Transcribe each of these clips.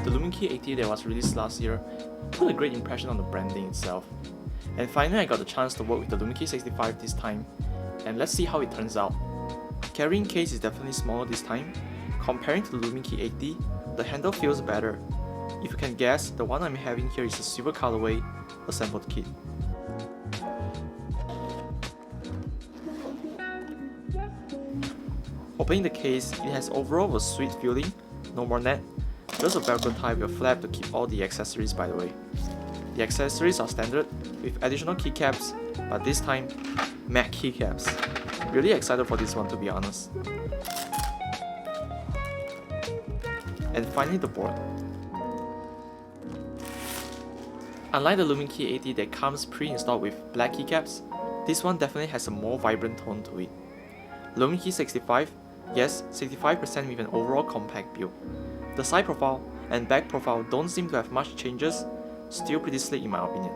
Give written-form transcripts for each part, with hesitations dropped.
The Luminkey 80 that was released last year put a great impression on the branding itself. And finally I got the chance to work with the Luminkey 65 this time, and let's see how it turns out. Carrying case is definitely smaller this time. Comparing to the Luminkey 80, the handle feels better. If you can guess, the one I'm having here is a silver colorway, assembled kit. Opening the case, it has overall a sweet feeling, no more net, just a Velcro tie with a flap to keep all the accessories by the way. The accessories are standard, with additional keycaps, but this time, matte keycaps. Really excited for this one to be honest. And finally the board. Unlike the Luminkey 80 that comes pre-installed with black keycaps, this one definitely has a more vibrant tone to it. Luminkey 65, yes, 65% with an overall compact build. The side profile and back profile don't seem to have much changes, still pretty slick in my opinion.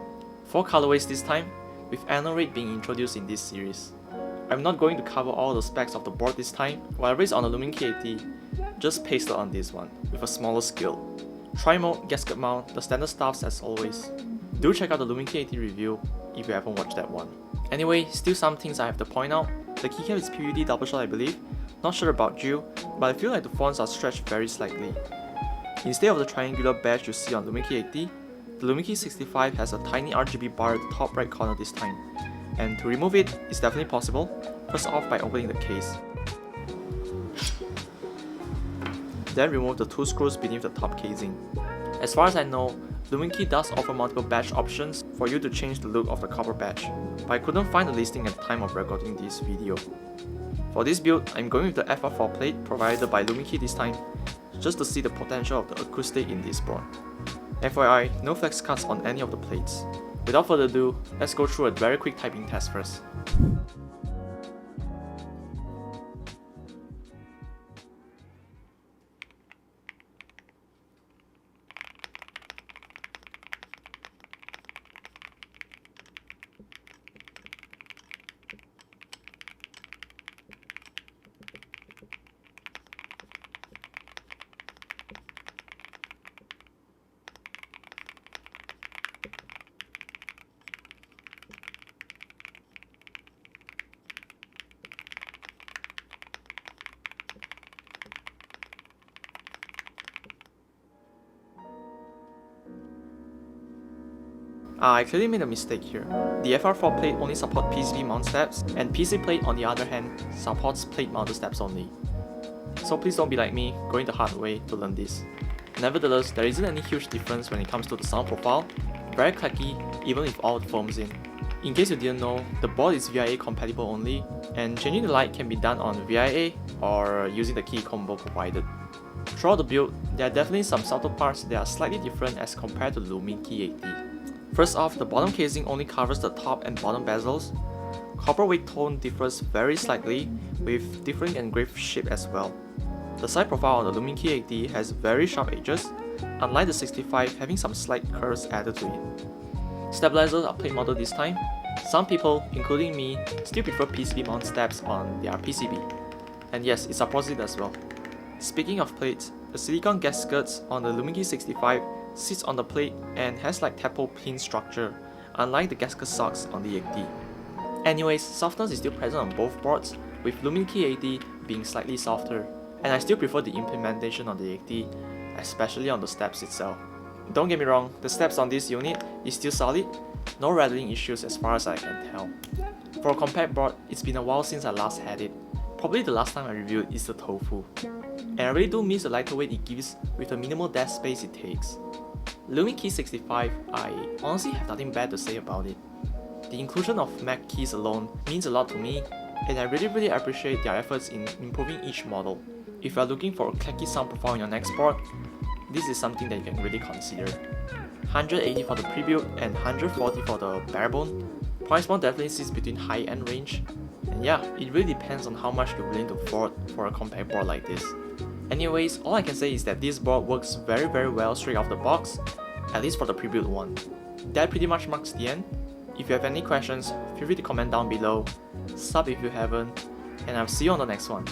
4 colorways this time, with annual rate being introduced in this series. I'm not going to cover all the specs of the board this time, whatever is on the Luminkey 80, just pasted on this one, with a smaller scale. Tri-mode, gasket mount, the standard stuffs as always. Do check out the Luminkey 80 review if you haven't watched that one. Anyway, still some things I have to point out. The keycap is PVD double shot I believe, not sure about you, but I feel like the fonts are stretched very slightly. Instead of the triangular badge you see on Luminkey 80, the Luminkey 65 has a tiny RGB bar at the top right corner this time, and to remove it is definitely possible, first off by opening the case. Then remove the 2 screws beneath the top casing. As far as I know, Luminkey does offer multiple badge options for you to change the look of the copper badge, but I couldn't find the listing at the time of recording this video. For this build, I'm going with the FR4 Plate provided by Luminkey this time, just to see the potential of the acoustic in this board. FYI, no flex cuts on any of the plates. Without further ado, let's go through a very quick typing test first. I clearly made a mistake here. The FR4 plate only supports PCB mount steps, and PC plate on the other hand supports plate mounted steps only. So please don't be like me, going the hard way to learn this. Nevertheless, there isn't any huge difference when it comes to the sound profile, very clacky even with all the foams in. In case you didn't know, the board is VIA compatible only, and changing the light can be done on VIA or using the key combo provided. Throughout the build, there are definitely some subtle parts that are slightly different as compared to the Luminkey 80. First off, the bottom casing only covers the top and bottom bezels. Copper weight tone differs very slightly, with different engraved shape as well. The side profile on the Luminkey 80 has very sharp edges, unlike the 65 having some slight curves added to it. Stabilizers are plate mounted this time. Some people, including me, still prefer PCB mount steps on their PCB. And yes, it supports it as well. Speaking of plates, the silicone gaskets on the Luminkey 65 sits on the plate and has like tapo pin structure, unlike the gasket socks on the 80. Anyways, softness is still present on both boards, with Luminkey 80 being slightly softer, and I still prefer the implementation on the 80, especially on the steps itself. Don't get me wrong, the steps on this unit is still solid, no rattling issues as far as I can tell. For a compact board, it's been a while since I last had it. Probably the last time I reviewed is the Tofu, and I really do miss the lighter weight it gives with the minimal desk space it takes. Luminkey 65, I honestly have nothing bad to say about it. The inclusion of Mac keys alone means a lot to me, and I really appreciate their efforts in improving each model. If you are looking for a clacky sound profile on your next board, this is something that you can really consider. 180 for the pre-built and 140 for the barebone. Price point definitely sits between high-end range, and yeah, it really depends on how much you're willing to afford for a compact board like this. Anyways, all I can say is that this board works very well straight off the box, at least for the pre-built one. That pretty much marks the end. If you have any questions, feel free to comment down below, sub if you haven't, and I'll see you on the next one.